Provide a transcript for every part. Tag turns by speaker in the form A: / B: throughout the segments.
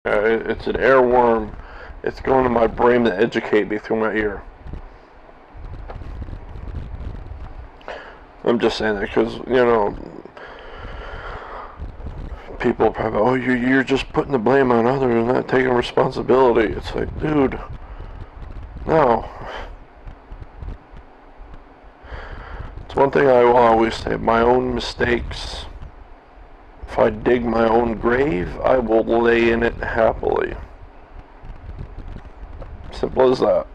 A: It's an airworm. It's going to my brain to educate me through my ear. I'm just saying that because, you know, people probably, oh, you're just putting the blame on others and not taking responsibility. It's like, dude, no. It's one thing I will always say, my own mistakes. If I dig my own grave, I will lay in it happily. Simple as that.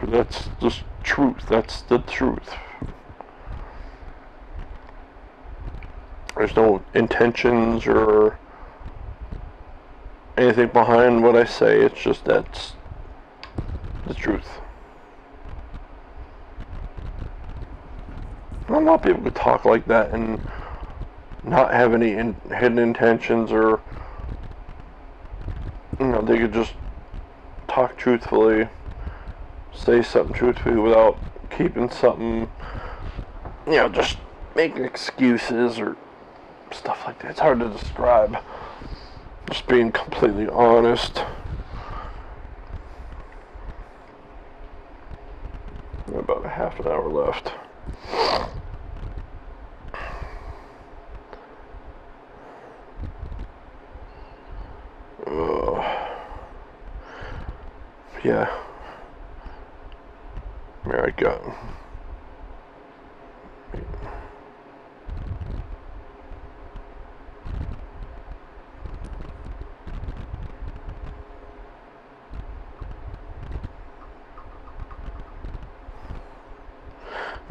A: That's just truth. That's the truth. There's no intentions or anything behind what I say. It's just that's the truth. Not a lot of people could talk like that and not have any hidden intentions, or, you know, they could just talk truthfully, say something truthfully without keeping something, you know, just making excuses or stuff like that. It's hard to describe. Just being completely honest. About a half an hour left. Yeah. There I go.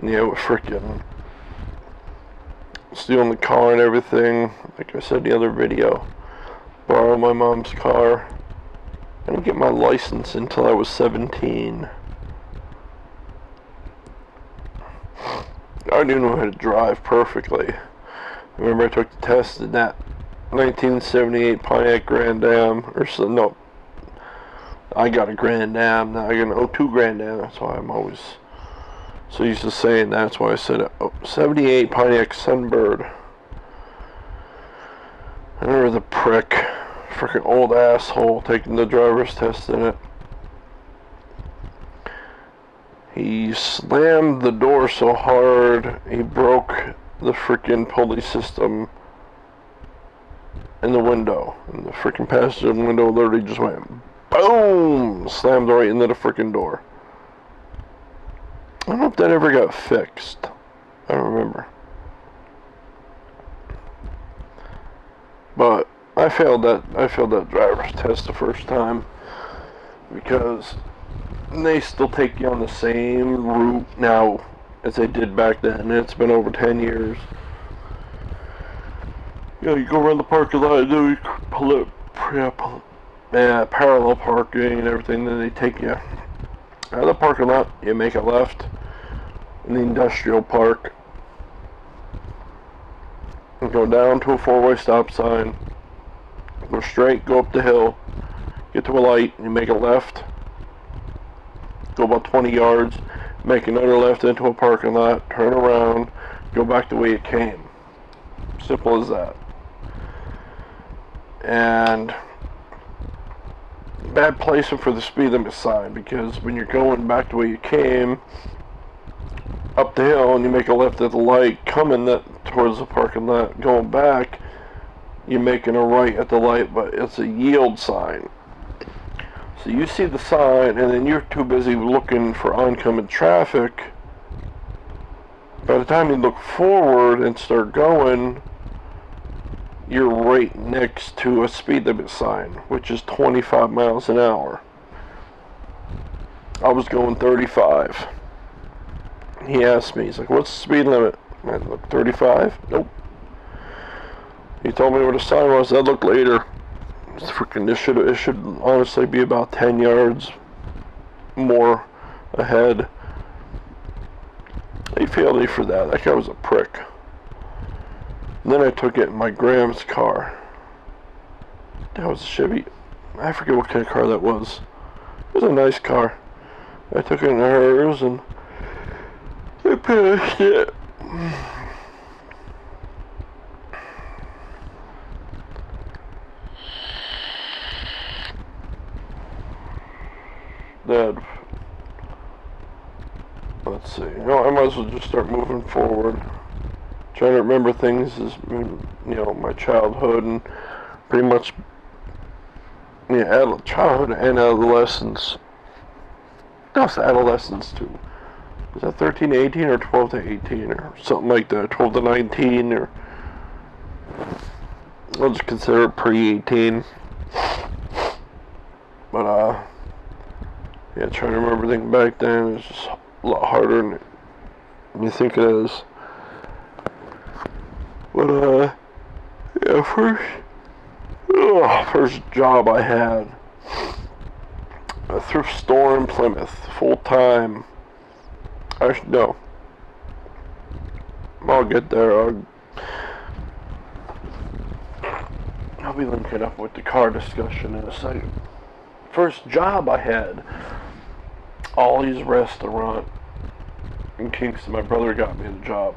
A: Yeah, we're freaking stealing the car and everything. Like I said in the other video, borrow my mom's car. I didn't get my license until I was 17. I didn't know how to drive perfectly. I remember I took the test in that 1978 Pontiac Grand Am, or so, no, I got a Grand Am, now I got an 02 Grand Am, that's why I'm always so used to saying that. That's why I said it. 78 Pontiac Sunbird. I remember the prick, freaking old asshole, taking the driver's test in it. He slammed the door so hard, he broke the freaking pulley system in the window. And the freaking passenger window literally just went boom! Slammed right into the freaking door. I don't know if that ever got fixed. I don't remember. But I failed that driver's test the first time because they still take you on the same route now as they did back then, and it's been over 10 years. You know, you go around the parking lot and do parallel parking and everything, then they take you out of the parking lot, you make a left in the industrial park and go down to a four-way stop sign, go straight, go up the hill, get to a light, and you make a left, go about 20 yards, make another left into a parking lot, turn around, go back the way it came. Simple as that. And bad placement for the speed limit sign, because when you're going back the way you came up the hill and you make a left at the light coming towards the parking lot, going back you're making a right at the light, but it's a yield sign. So you see the sign and then you're too busy looking for oncoming traffic. By the time you look forward and start going, you're right next to a speed limit sign, which is 25 miles an hour. I was going 35. He asked me, he's like, what's the speed limit? I looked, 35? Nope. He told me where the sign was. I looked later. It's freaking, it should honestly be about 10 yards more ahead. He failed me for that. That guy was a prick. And then I took it in my Gram's car. That was a Chevy. I forget what kind of car that was. It was a nice car. I took it in hers and I passed it. start moving forward. Trying to remember things as, my childhood and pretty much, childhood and adolescence. No, it's adolescence too. Is that 13 to 18 or 12 to 18 or something like that? 12 to 19 or... I'll just consider it pre-18. But, yeah, trying to remember everything back then is just a lot harder than you think it is. But, yeah, first job I had, a thrift store in Plymouth, full-time. Actually, no. I'll get there. I'll be linking up with the car discussion in a second. First job I had, Ollie's Restaurant in Kingston. My brother got me the job.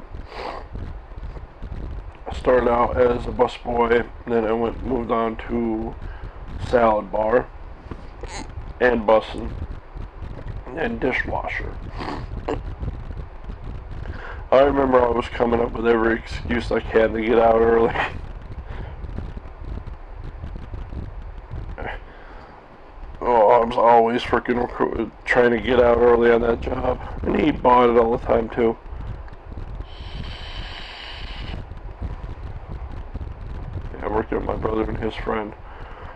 A: I started out as a busboy, then I moved on to salad bar and bussing and dishwasher. I remember I was coming up with every excuse I can to get out early. Oh, I was always freaking trying to get out early on that job. And he bought it all the time too. Yeah, I worked with my brother and his friend.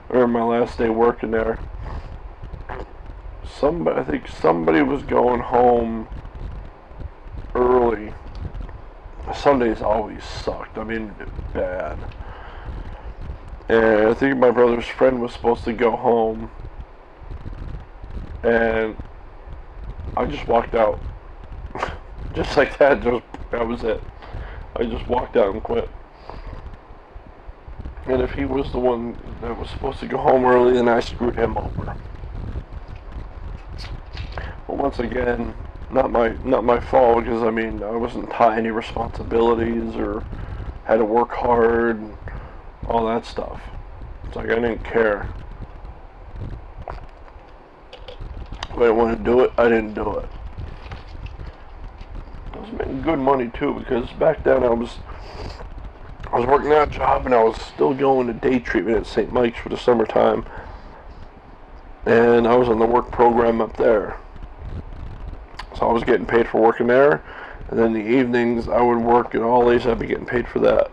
A: I remember my last day working there. I think somebody was going home early. Sundays always sucked. I mean, bad. And I think my brother's friend was supposed to go home. And I just walked out. Just like that. That was it. I just walked out and quit. And if he was the one that was supposed to go home early, then I screwed him over. But once again, not my fault, because I mean, I wasn't taught any responsibilities or had to work hard and all that stuff. It's like I didn't care. If I didn't want to do it, I didn't do it. I was making good money too, because back then I was working that job and I was still going to day treatment at St. Mike's for the summertime. And I was on the work program up there. So I was getting paid for working there, and then the evenings I would work at Ollie's. I'd be getting paid for that.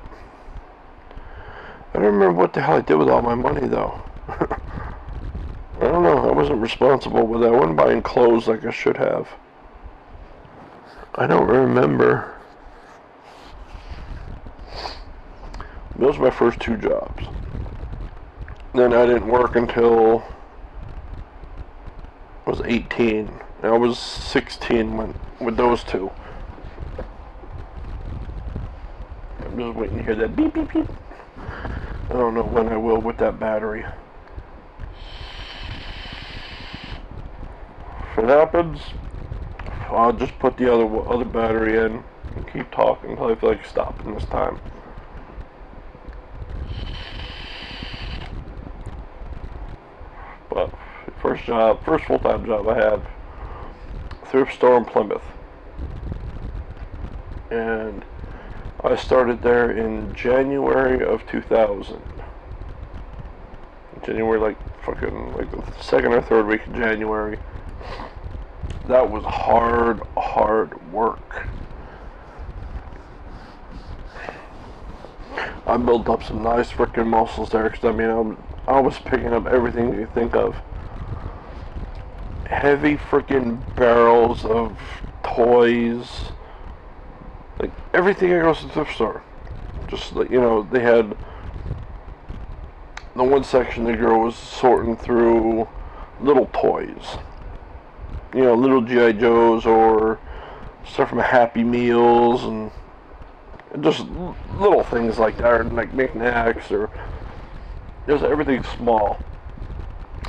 A: I don't remember what the hell I did with all my money though. I don't know. I wasn't responsible with that. I wasn't buying clothes like I should have. I don't remember. Those were my first two jobs. Then I didn't work until I was 18. I was 16 with those two. I'm just waiting to hear that beep, beep, beep. I don't know when I will with that battery. If it happens, I'll just put the other battery in and keep talking until I feel like stopping this time. But first full-time job I had, thrift store in Plymouth, and I started there in January of 2000. January, like the second or third week of January. That was hard work. I built up some nice freaking muscles there, because I mean, I was picking up everything you think of. Heavy freaking barrels of toys, like everything that goes to the thrift store. Just like, they had the one section the girl was sorting through little toys, little G.I. Joes or stuff from Happy Meals and just little things like that, like knickknacks or just everything small.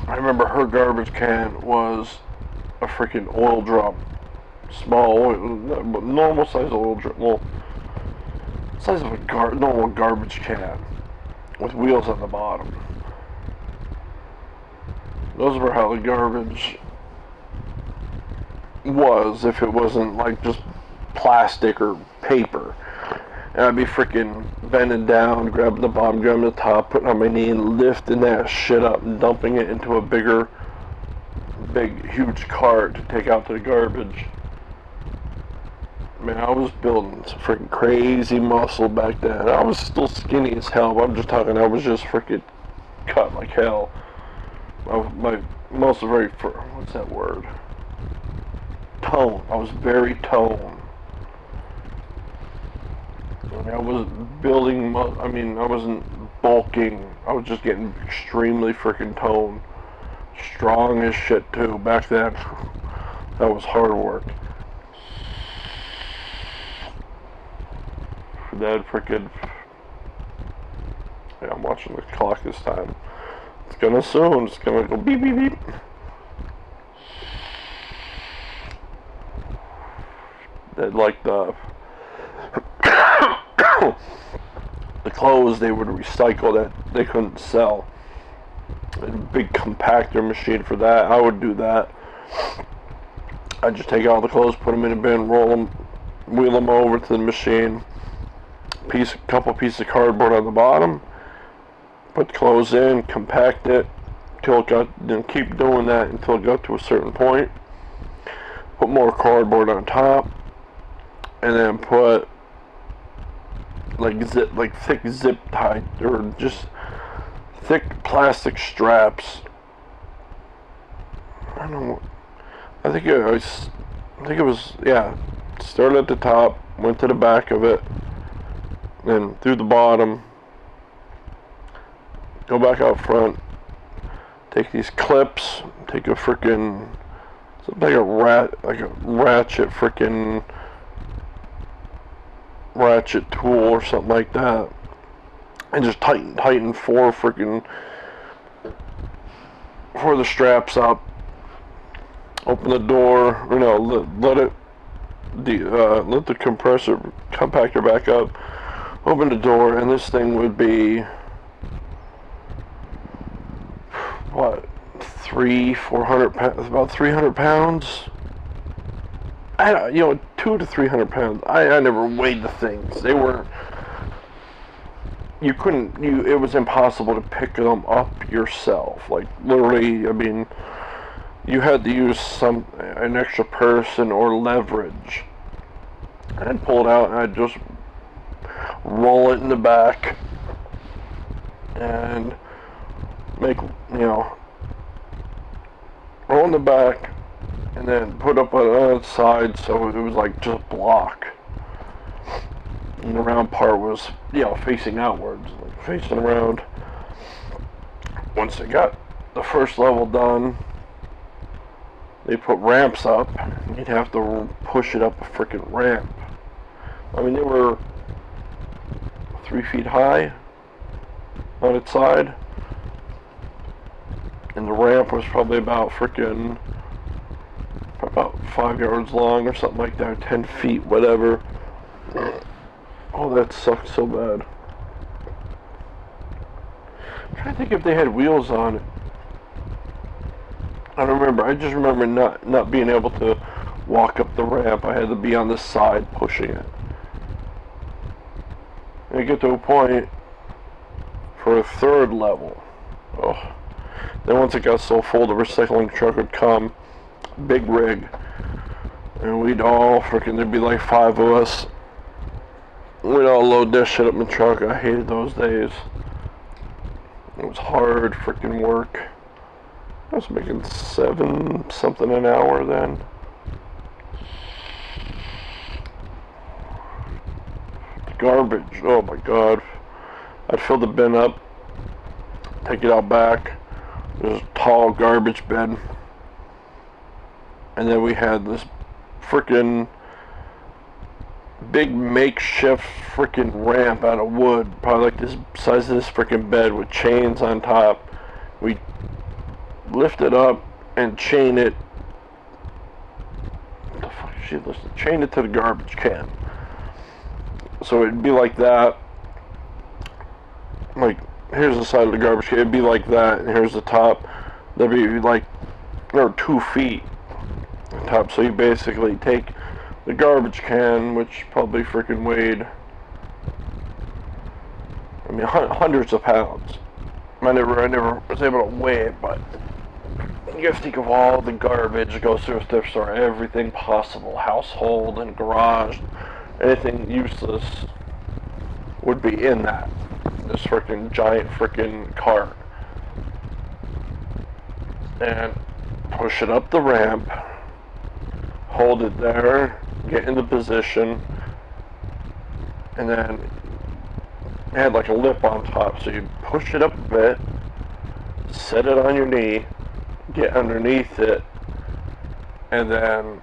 A: I remember her garbage can was a freaking oil drum. Small, normal size oil drum. Well, size of a normal garbage can with wheels on the bottom. Those were how the garbage was, if it wasn't like just plastic or paper. And I'd be freaking bending down, grabbing the bottom, grabbing the top, putting on my knee and lifting that shit up and dumping it into a huge cart to take out to the garbage. Man, I was building some freaking crazy muscle back then. I was still skinny as hell, but I'm just talking, I was just freaking cut like hell. My muscle very, what's that word? Tone. I was very toned. I wasn't building, I wasn't bulking. I was just getting extremely freaking toned. Strong as shit too. Back then, that was hard work. That freaking, yeah, I'm watching the clock this time. It's gonna soon. It's gonna go beep beep beep. That like the clothes they would recycle that they couldn't sell. A big compactor machine for that. I would do that. I'd just take all the clothes, put them in a bin, roll them, wheel them over to the machine. Couple pieces of cardboard on the bottom. Put the clothes in, compact it till it got. Then keep doing that until it got to a certain point. Put more cardboard on top, and then put like thick zip tie or just thick plastic straps. I don't know. I think it was yeah. Started at the top, went to the back of it, then through the bottom. Go back out front. Take these clips. Take a freaking like a ratchet freaking ratchet tool or something like that, and just tighten for the straps up. Open the door, let the compactor back up. Open the door, and this thing would be what, 400 pounds, about 300 pounds. 200 to 300 pounds. I never weighed the things. They weren't. It was impossible to pick them up yourself. Like literally, I mean, you had to use an extra person or leverage. I'd pull it out and I'd just roll it in the back and roll in the back and then put up on the other side so it was like just block. And the round part was, facing outwards, like facing around. Once they got the first level done, they put ramps up. You'd have to push it up a freaking ramp. I mean, they were 3 feet high on its side, and the ramp was probably about 5 yards long or something like that, 10 feet, whatever. Oh, that sucked so bad. I'm trying to think if they had wheels on it. I don't remember. I just remember not being able to walk up the ramp. I had to be on the side pushing it. And I get to a point for a third level. Oh. Then once it got so full, the recycling truck would come, big rig, and we'd all there'd be like 5 of us. We'd all load that shit up in the truck. I hated those days. It was hard freaking work. I was making 7 something an hour then. The garbage, oh my god. I'd fill the bin up, take it out back. There's a tall garbage bin. And then we had this freaking big makeshift freaking ramp out of wood, probably like this size of this freaking bed with chains on top. We lift it up and chain it. What the fuck is she listening? Chain it to the garbage can. So it'd be like that. Like, here's the side of the garbage can. It'd be like that, and here's the top. That'd be like, 2 feet top. So you basically take the garbage can, which probably freaking weighed, I mean, hundreds of pounds. I never was able to weigh it, but you have to think of all the garbage that goes through a thrift store, everything possible, household and garage, anything useless would be in that. This freaking giant freaking cart. And push it up the ramp, hold it there, get into position, and then it had like a lip on top, so you push it up a bit, set it on your knee, get underneath it, and then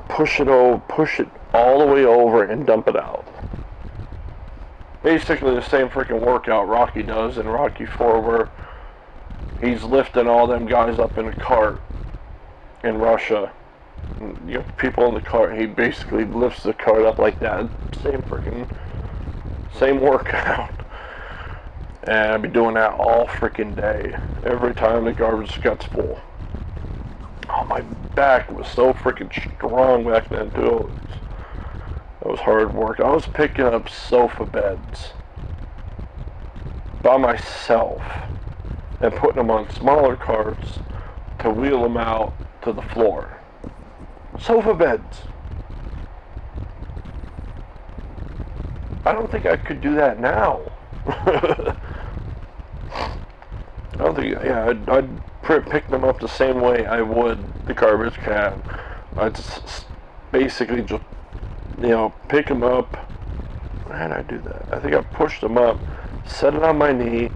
A: push it all the way over and dump it out. Basically the same freaking workout Rocky does in Rocky 4, where he's lifting all them guys up in a cart in Russia. You know, people in the cart, he basically lifts the cart up like that. Same workout. And I'd be doing that all freaking day. Every time the garbage gets full. Oh, my back was so freaking strong back then too. That was hard work. I was picking up sofa beds by myself and putting them on smaller carts to wheel them out to the floor. Sofa beds. I don't think I could do that now. I don't think, yeah, I'd pick them up the same way I would the garbage can. I'd basically just, you know, pick them up. How did I do that? I think I pushed them up, set it on my knee,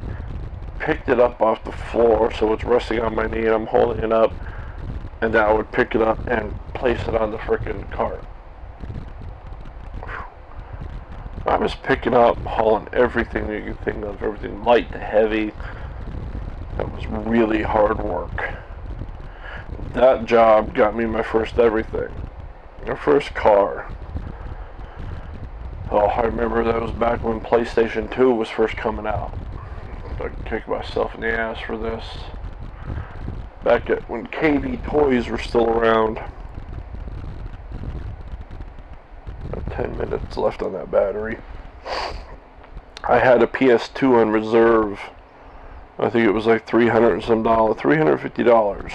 A: picked it up off the floor so it's resting on my knee and I'm holding it up, and then I would pick it up and place it on the frickin' cart. I was picking up, hauling everything that you can think of, everything light to heavy. That was really hard work. That job got me my first everything. My first car. Oh, I remember that was back when PlayStation 2 was first coming out. I kicked myself in the ass for this. Back at when KB Toys were still around. 10 minutes left on that battery. I had a PS2 on reserve. I think it was like $300 and some dollars, $350.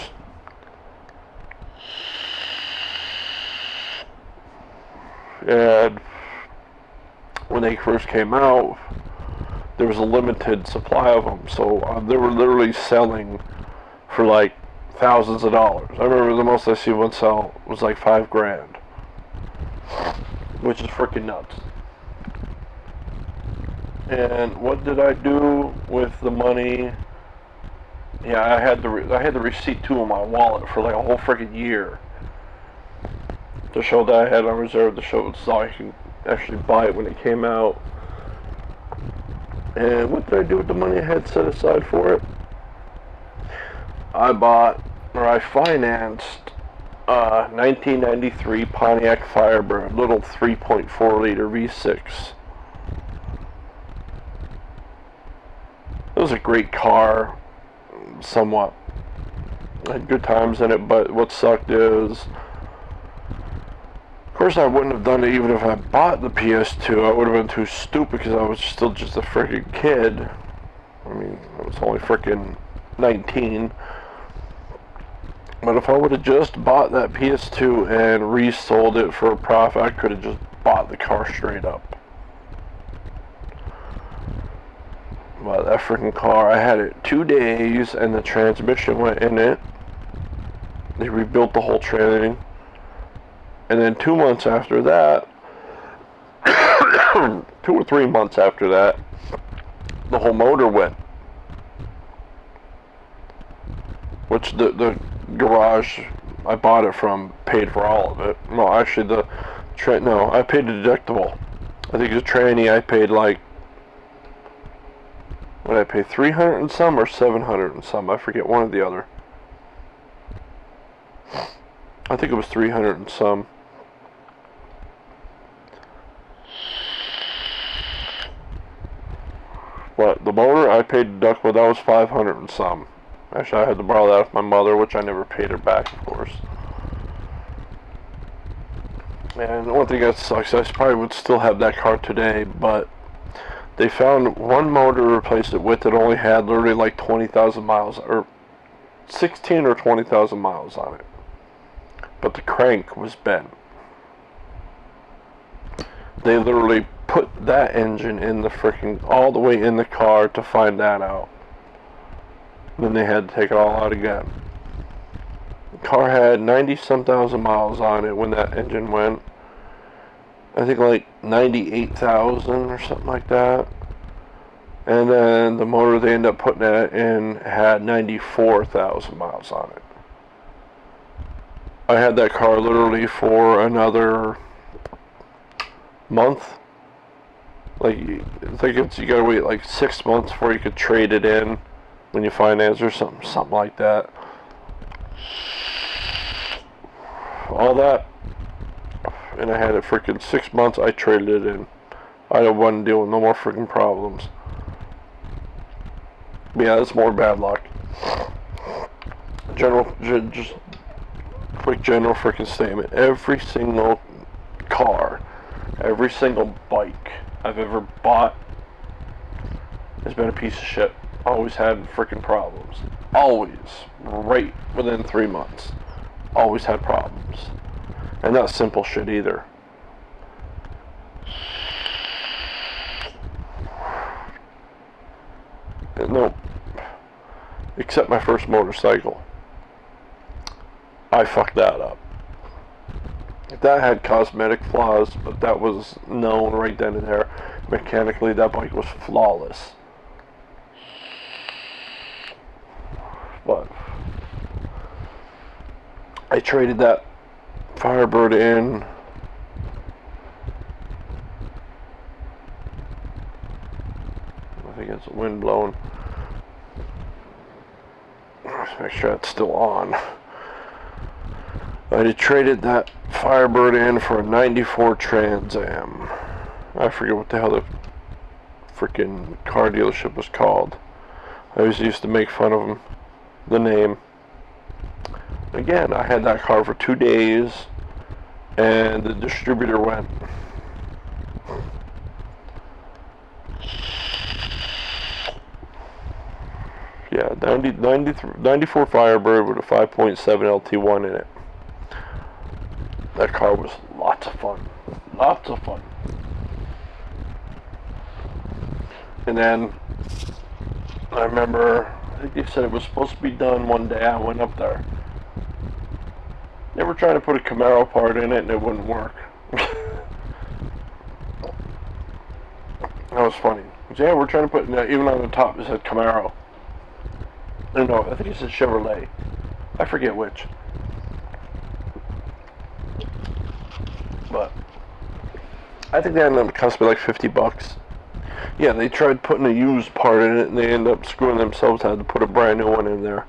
A: And when they first came out, there was a limited supply of them, so they were literally selling for like thousands of dollars. I remember the most I see one sell was like $5 grand. Which is freaking nuts. And what did I do with the money? Yeah, I had the receipt too in my wallet for like a whole freaking year to show that I had on reserve, to show so I can actually buy it when it came out. And what did I do with the money I had set aside for it? I financed 1993 Pontiac Firebird, little 3.4 liter V6. It was a great car, somewhat. I had good times in it, but what sucked is, of course I wouldn't have done it even if I bought the PS2. I would have been too stupid because I was still just a freaking kid. I mean, I was only freaking 19. But if I would have just bought that PS2 and resold it for a profit, I could have just bought the car straight up. But that freaking car, I had it 2 days and the transmission went in it. They rebuilt the whole trailing. And then 2 months after that, 2 or 3 months after that, the whole motor went. Which the garage I bought it from paid for all of it. Well, actually I paid the deductible. I think the tranny I paid like, what did I pay, 300 and some or 700 and some? I forget, one or the other. I think it was 300 and some. But the motor I paid deductible, that was 500 and some. Actually, I had to borrow that off my mother, which I never paid her back, of course. Man, one thing that sucks, I probably would still have that car today, but they found one motor to replace it with that only had literally like 20,000 miles, or 16 or 20,000 miles on it. But the crank was bent. They literally put that engine in the freaking, all the way in the car to find that out. Then they had to take it all out again. The car had 90-some thousand miles on it when that engine went. I think like 98,000 or something like that. And then the motor they ended up putting it in had 94,000 miles on it. I had that car literally for another month. Like, I think it's, you gotta wait like 6 months before you could trade it in when you finance or something like that. All that, and I had it freaking 6 months. I traded it in. I don't want to deal with no more freaking problems. But yeah, that's more bad luck. Just quick general freaking statement. Every single car, every single bike I've ever bought has been a piece of shit. Always had freaking problems. Always. Right within 3 months. Always had problems. And not simple shit either. No. Except my first motorcycle. I fucked that up. That had cosmetic flaws, but that was known right then and there. Mechanically, that bike was flawless. But I traded that Firebird in. I think it's wind blowing. Let's make sure it's still on. I traded that Firebird in for a 94 Trans Am. I forget what the hell the freaking car dealership was called. I always used to make fun of them. The name. Again, I had that car for 2 days, and the distributor went. Yeah, 94 Firebird with a 5.7 LT1 in it. That car was lots of fun. Lots of fun. And then, I remember, I think they said it was supposed to be done one day. I went up there. They were trying to put a Camaro part in it and it wouldn't work. That was funny. Yeah, we're trying to put, even on the top it said Camaro. No, I think it said Chevrolet. I forget which. But I think they ended up costing me like 50 bucks. Yeah, they tried putting a used part in it and they ended up screwing themselves, had to put a brand new one in there.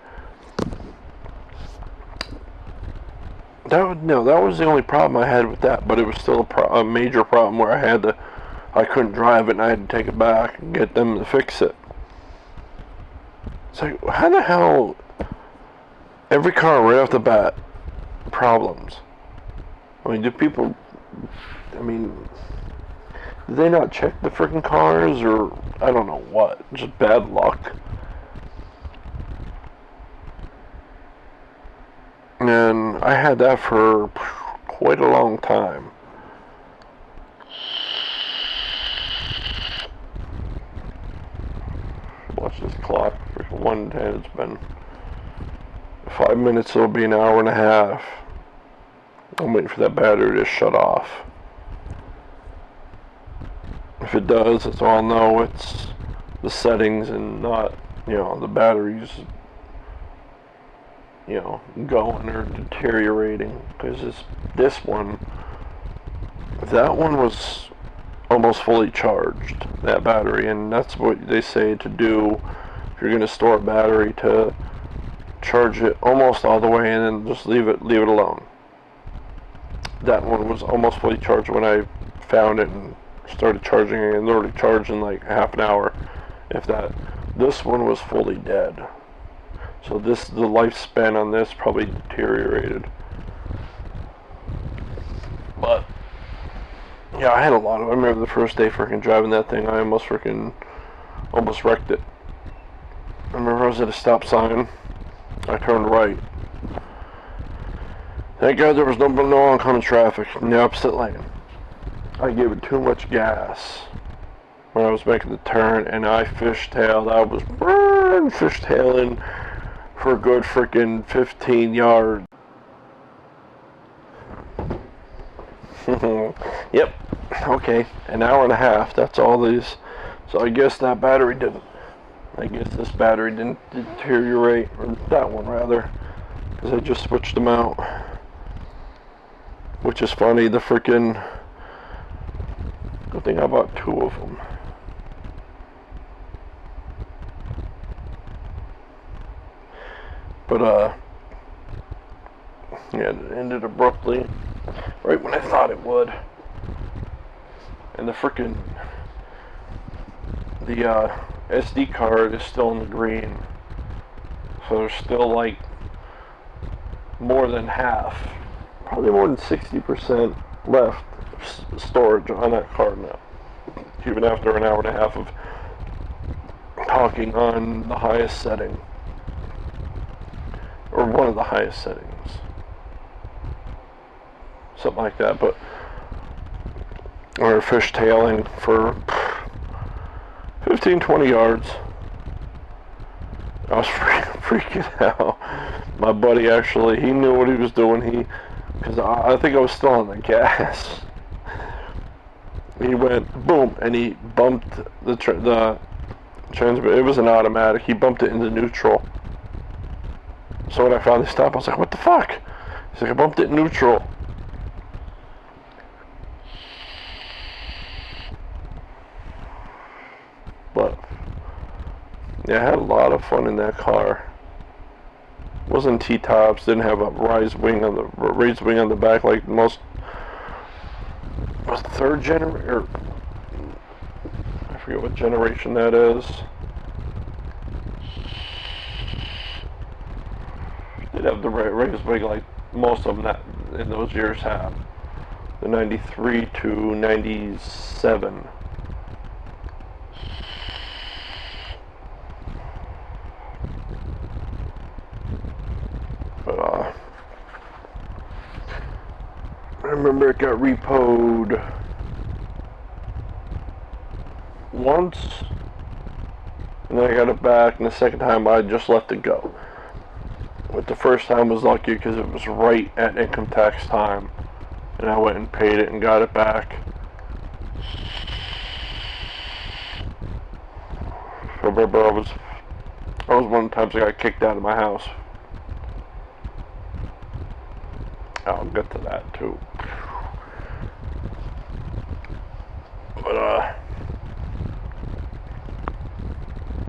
A: That was the only problem I had with that, but it was still a major problem where I couldn't drive it and I had to take it back and get them to fix it. It's like, how the hell, every car right off the bat, problems. I mean, do they not check the freaking cars, or I don't know what, just bad luck. And I had that for quite a long time. Watch this clock, freaking 1:10, it's been 5 minutes, it'll be an hour and a half. I'm waiting for that battery to shut off. If it does, that's all I'll know. It's the settings and not, the batteries, going or deteriorating. Because that one was almost fully charged, that battery, and that's what they say to do if you're going to store a battery, to charge it almost all the way and then just leave it alone. That one was almost fully charged when I found it and started charging it, and literally charged in like half an hour, if that. This one was fully dead. So the lifespan on this probably deteriorated. But Yeah, I had a lot of. I remember the first day freaking driving that thing. I almost wrecked it. I remember I was at a stop sign. I turned right. Thank God there was no oncoming traffic in the opposite lane. I gave it too much gas when I was making the turn, and I fishtailed. I was fishtailing for a good freaking 15 yards. Yep. Okay. An hour and a half. That's all these. So I guess that battery didn't. I guess this battery didn't deteriorate, or that one rather, because I just switched them out. Which is funny. The freaking. Good thing I bought 2 of them. But yeah, it ended abruptly, right when I thought it would. And the freaking SD card is still in the green, so there's still like more than half, probably more than 60% left storage on that card now, even after an hour and a half of talking on the highest setting, or one of the highest settings, something like that. But we're fishtailing for 15-20 yards. I was freaking out. My buddy actually, he knew what he was doing. Because I think I was still on the gas. He went boom, and he bumped the transmitter. It was an automatic. He bumped it into neutral. So when I finally stopped, I was like, "What the fuck?" He's like, "I bumped it in neutral." But yeah, I had a lot of fun in that car. Wasn't T-tops, didn't have a raised wing on the back like most. Was third generation? I forget what generation that is. Did have the raised wing like most of them that in those years have. The 93 to 97. But I remember it got repoed once, and then I got it back, and the second time I just let it go. But the first time was lucky because it was right at income tax time, and I went and paid it and got it back. I remember I was one of the times I got kicked out of my house. I'll get to that too. But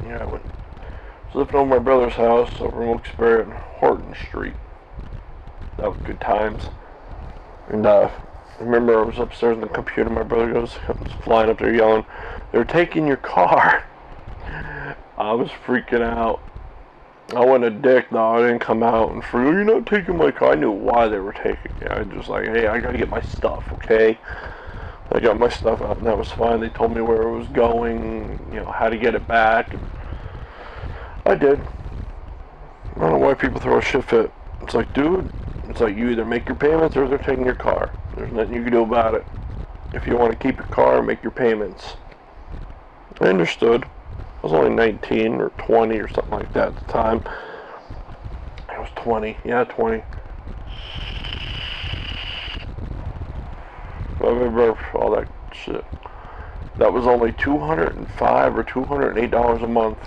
A: yeah, I was living over my brother's house over in Wilkes-Barre on Horton Street. That was good times. And I remember I was upstairs on the computer. My brother comes flying up there yelling, "They're taking your car!" I was freaking out. I wasn't a dick, though. I didn't come out and freak, "You're not taking my car." I knew why they were taking it. I was just like, "Hey, I gotta get my stuff, okay?" I got my stuff out, and that was fine. They told me where it was going, you know, how to get it back. And I did. I don't know why people throw a shit fit. It's like, dude, it's like you either make your payments or they're taking your car. There's nothing you can do about it. If you want to keep your car, make your payments. I understood. I was only 19 or 20 or something like that at the time. I was 20. Yeah, 20. I remember all that shit. That was only $205 or $208 a month.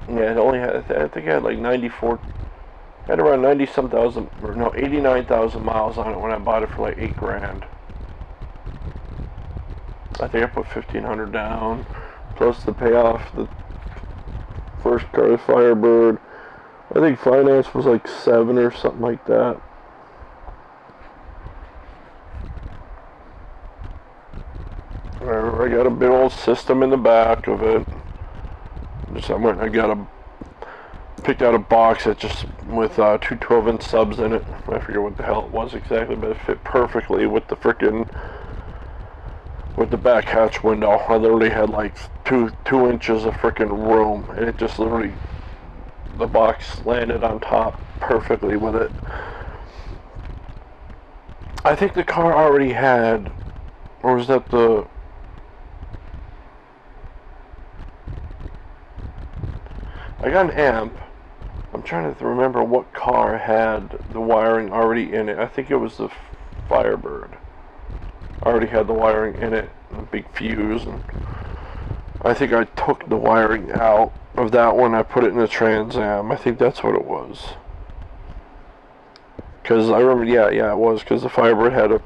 A: Yeah, it only had, I think I had like 94, I had around 90-some thousand, or no, 89,000 miles on it when I bought it for like $8 grand. I think I put $1,500 down, plus to pay off the first car, the Firebird. I think finance was like $7 or something like that. I got a big old system in the back of it. Picked out a box that just with 2 12-inch subs in it. I forget what the hell it was exactly, but it fit perfectly with the frickin' with the back hatch window. I literally had like two inches of freaking room, and it just literally, the box landed on top perfectly with it. I think the car already had, or was that the, I got an amp. I'm trying to remember what car had the wiring already in it. I think it was the Firebird. I already had the wiring in it, a big fuse, and I think I took the wiring out of that one. I put it in the Trans Am. I think that's what it was. Because I remember, yeah, it was, because the Firebird had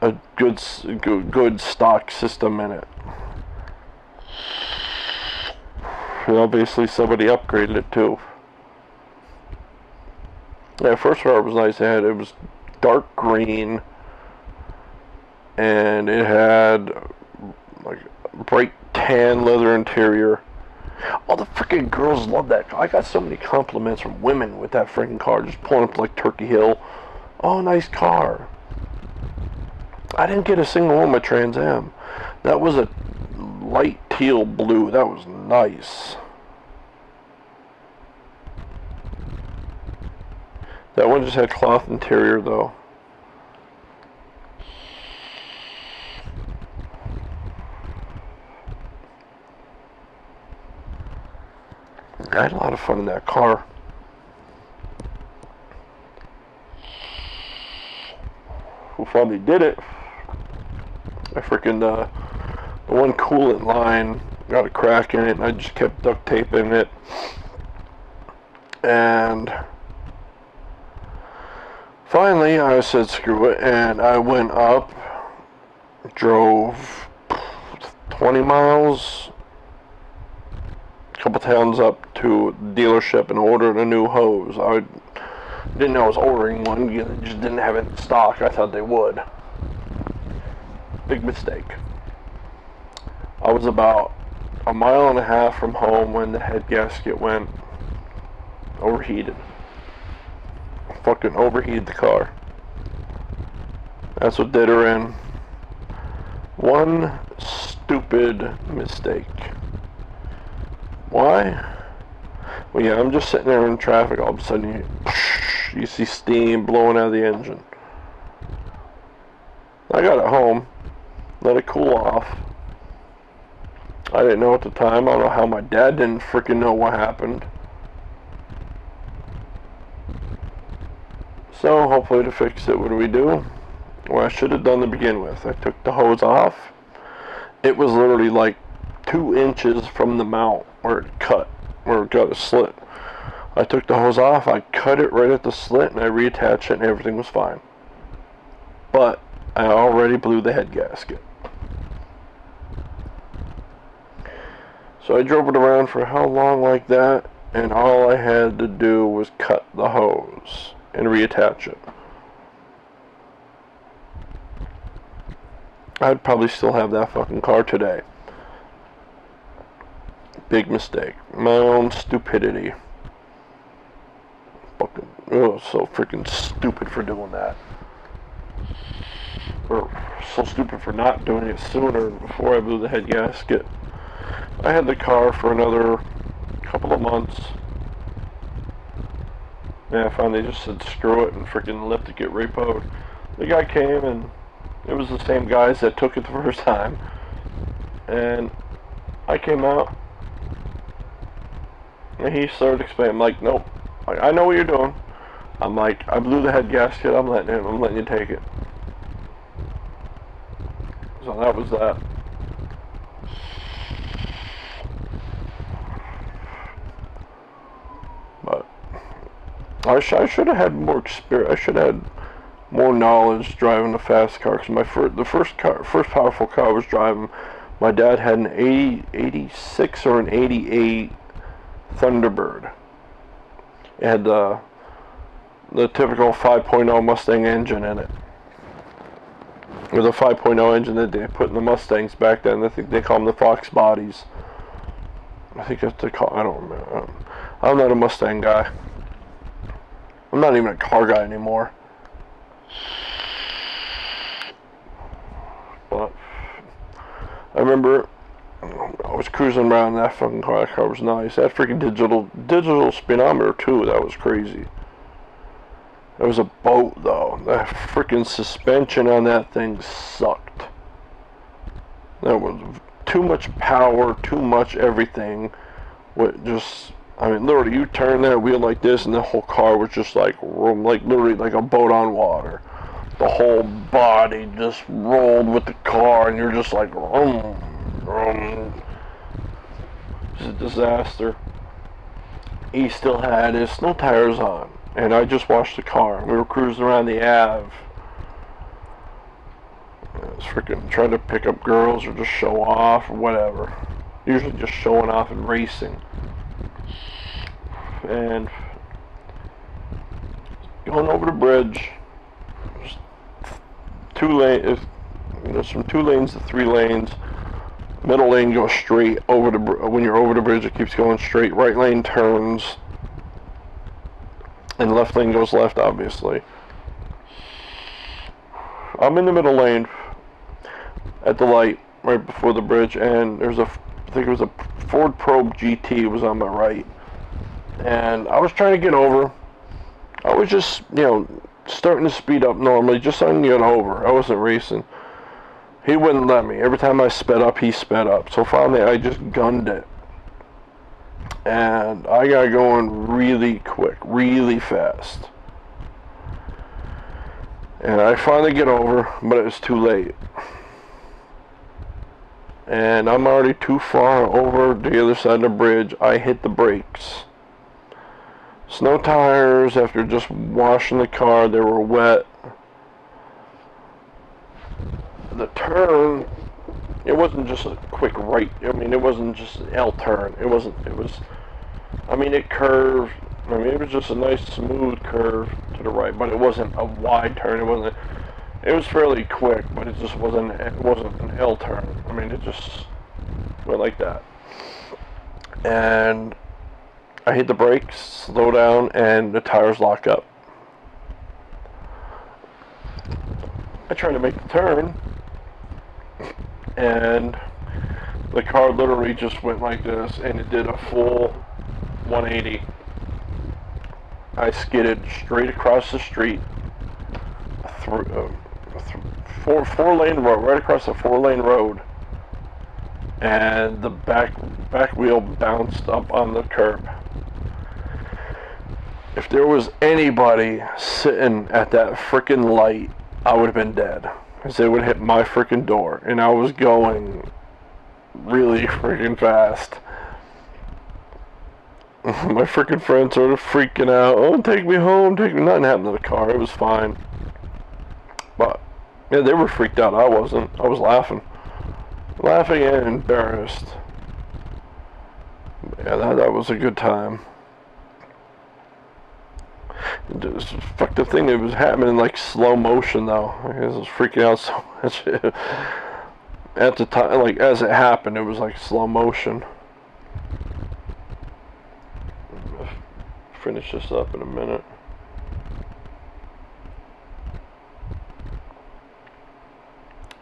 A: a good stock system in it. And obviously somebody upgraded it too. Yeah, first car was nice. It was dark green, and it had like bright tan leather interior. All the freaking girls love that car. I got so many compliments from women with that freaking car, just pulling up like Turkey Hill. Oh, nice car. I didn't get a single one with Trans Am. That was a light teal blue. That was nice. That one just had cloth interior though. I had a lot of fun in that car. Who finally did it? I freaking, the one coolant line got a crack in it, and I just kept duct taping it. And finally, I said screw it, and I went up, drove 20 miles, a couple towns up to the dealership and ordered a new hose. I didn't know I was ordering one, they just didn't have it in stock. I thought they would. Big mistake. I was about a mile and a half from home when the head gasket went overheated. Fucking overheated the car. That's what did her in. One stupid mistake. Why? Well, yeah, I'm just sitting there in traffic. All of a sudden, you see steam blowing out of the engine. I got it home, let it cool off. I didn't know at the time. I don't know how my dad didn't freaking know what happened. So, hopefully to fix it, what do we do? Well, I should have done to begin with. I took the hose off. It was literally like 2 inches from the mount where it cut, where it got a slit. I took the hose off, I cut it right at the slit, and I reattached it, and everything was fine. But I already blew the head gasket. So I drove it around for how long like that, and all I had to do was cut the hose and reattach it. I'd probably still have that fucking car today. Big mistake. My own stupidity. Fucking, so freaking stupid for doing that. Or so stupid for not doing it sooner before I blew the head gasket. I had the car for another couple of months. Yeah, I finally just said screw it and freaking left it get repoed. The guy came and it was the same guys that took it the first time. And I came out and he started explaining. I'm like, nope. I know what you're doing. I'm like, I blew the head gasket. I'm letting you take it. So that was that. But I should have had more experience. I should have had more knowledge driving a fast car. Because the first powerful car I was driving, my dad had an 86 or an 88 Thunderbird. It had the typical 5.0 Mustang engine in it. It was a 5.0 engine that they put in the Mustangs back then. I think they call them the Fox bodies. I think that's the call. I don't remember. I'm not a Mustang guy. I'm not even a car guy anymore. But I remember I was cruising around that fucking car. That car was nice. That freaking digital speedometer too. That was crazy. It was a boat though. That freaking suspension on that thing sucked. There was too much power, too much everything. With just, I mean, literally, you turn that wheel like this, and the whole car was just like literally like a boat on water. The whole body just rolled with the car, and you're just like, It's a disaster. He still had his snow tires on, and I just washed the car. We were cruising around the Ave. I was freaking trying to pick up girls or just show off or whatever. Usually just showing off and racing. And going over the bridge. Two lanes. There's from 2 lanes to 3 lanes. Middle lane goes straight over the. When you're over the bridge, it keeps going straight. Right lane turns, and left lane goes left. Obviously, I'm in the middle lane at the light right before the bridge, and there's I think it was a Ford Probe GT was on my right, and I was trying to get over. I was just, starting to speed up normally, just so I can get over. I wasn't racing. He wouldn't let me. Every time I sped up, he sped up. So finally, I just gunned it. And I got going really quick, really fast. And I finally get over, but it was too late. And I'm already too far over the other side of the bridge. I hit the brakes. Snow tires, after just washing the car, they were wet. The turn, it wasn't just a quick right. I mean, it wasn't just an L turn. It was, I mean, it curved. I mean, it was just a nice smooth curve to the right, but it wasn't a wide turn. It was fairly quick, but it wasn't an L turn. I mean, it just went like that. And I hit the brakes, slow down, and the tires lock up. I tried to make the turn, and the car literally just went like this, and it did a full 180. I skidded straight across the street through four-lane road, right across the 4-lane road, and the back wheel bounced up on the curb. If there was anybody sitting at that freaking light, I would have been dead, because they would hit my freaking door, and I was going really freaking fast. My freaking friends started freaking out. Oh, take me home, Nothing happened to the car. It was fine. But yeah, they were freaked out. I wasn't. I was laughing and embarrassed. Yeah, that was a good time. The fucked up thing, it was happening in like slow motion though. I was freaking out so much. At the time, like as it happened, it was like slow motion. Finish this up in a minute.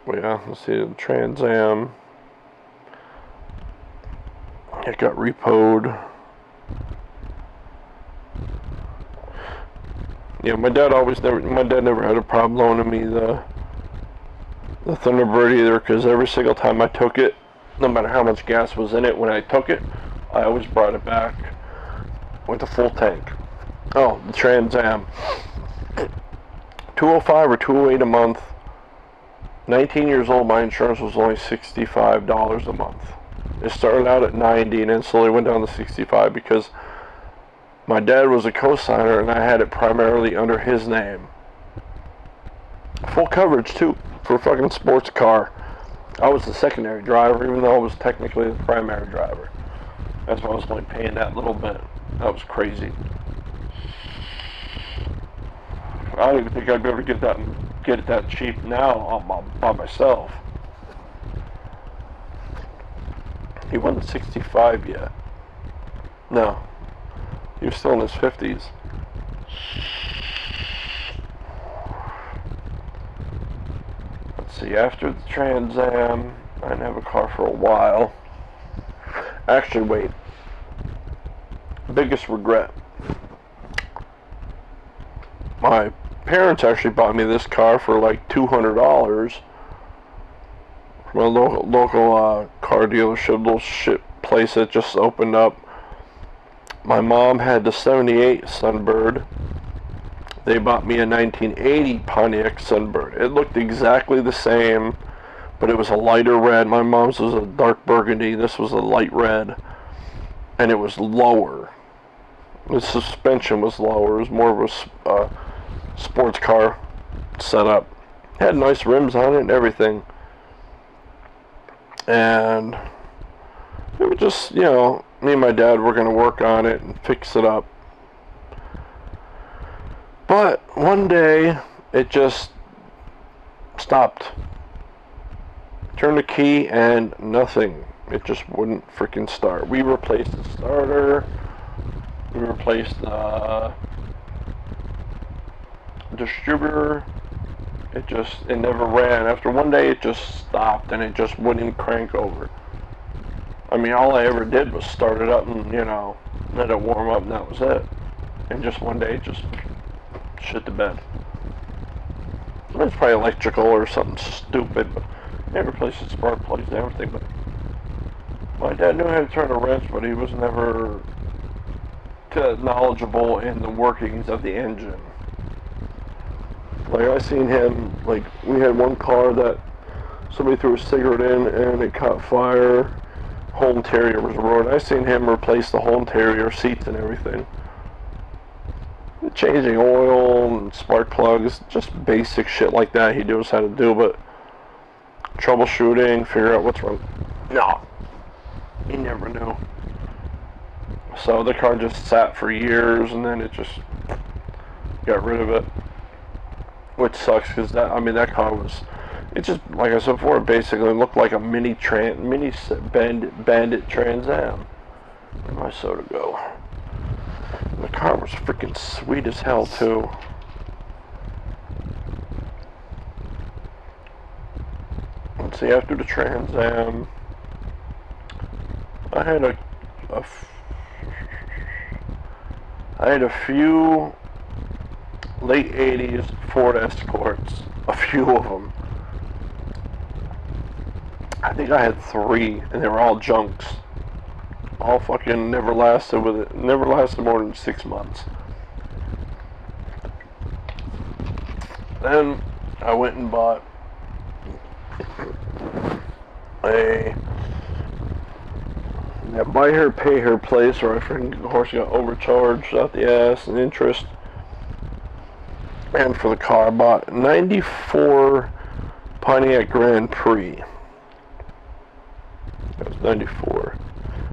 A: Well, yeah, let's see, the Trans Am. It got repoed. Yeah, my dad never had a problem loaning me the Thunderbird either, because every single time I took it, no matter how much gas was in it when I took it, I always brought it back with a full tank. Oh, the Trans Am. $205 or $208 a month. 19 years old, my insurance was only $65 a month. It started out at $90 and then slowly went down to $65 because my dad was a co-signer and I had it primarily under his name. Full coverage too, for a fucking sports car. I was the secondary driver, even though I was technically the primary driver. That's why I was only paying that little bit. That was crazy. I don't even think I'd be able to get it that cheap now by myself. He wasn't 65 yet. No. He was still in his 50s. Let's see, after the Trans Am, I didn't have a car for a while. Actually, wait. Biggest regret. My parents actually bought me this car for like $200 from a local car dealership, little shit place that just opened up. My mom had the 78 Sunbird. They bought me a 1980 Pontiac Sunbird. It looked exactly the same, but it was a lighter red. My mom's was a dark burgundy. This was a light red, and it was lower. The suspension was lower. It was more of a sports car setup. It had nice rims on it and everything. And it was just, you know, me and my dad were going to work on it and fix it up. But one day, it just stopped. Turned the key and nothing. It just wouldn't freaking start. We replaced the starter. We replaced the distributor. It never ran. After one day, it just stopped and it just wouldn't crank over. I mean, all I ever did was start it up and, you know, let it warm up and that was it. And just one day, it just shit the bed. It's probably electrical or something stupid, but they replaced the spark plugs and everything. But my dad knew how to turn a wrench, but he was never knowledgeable in the workings of the engine. Like, I seen him, like, we had one car that somebody threw a cigarette in and it caught fire. Whole interior was ruined. I seen him replace the whole interior, seats and everything. Changing oil and spark plugs, just basic shit like that he knows how to do, but troubleshooting, figure out what's wrong. No, he never knew. So the car just sat for years and then it just got rid of it. Which sucks because that car was, it just, like I said before, it basically looked like a mini Bandit Trans Am. Where'd my soda go? The car was freaking sweet as hell too. Let's see, after the Trans Am, I had a few late 80s Ford Escorts, a few of them. I think I had 3, and they were all junks. All fucking never lasted more than 6 months. Then I went and bought that buy her pay her place where I freaking horse got overcharged out the ass and interest. And for the car, I bought a 94 Pontiac Grand Prix. That was 94.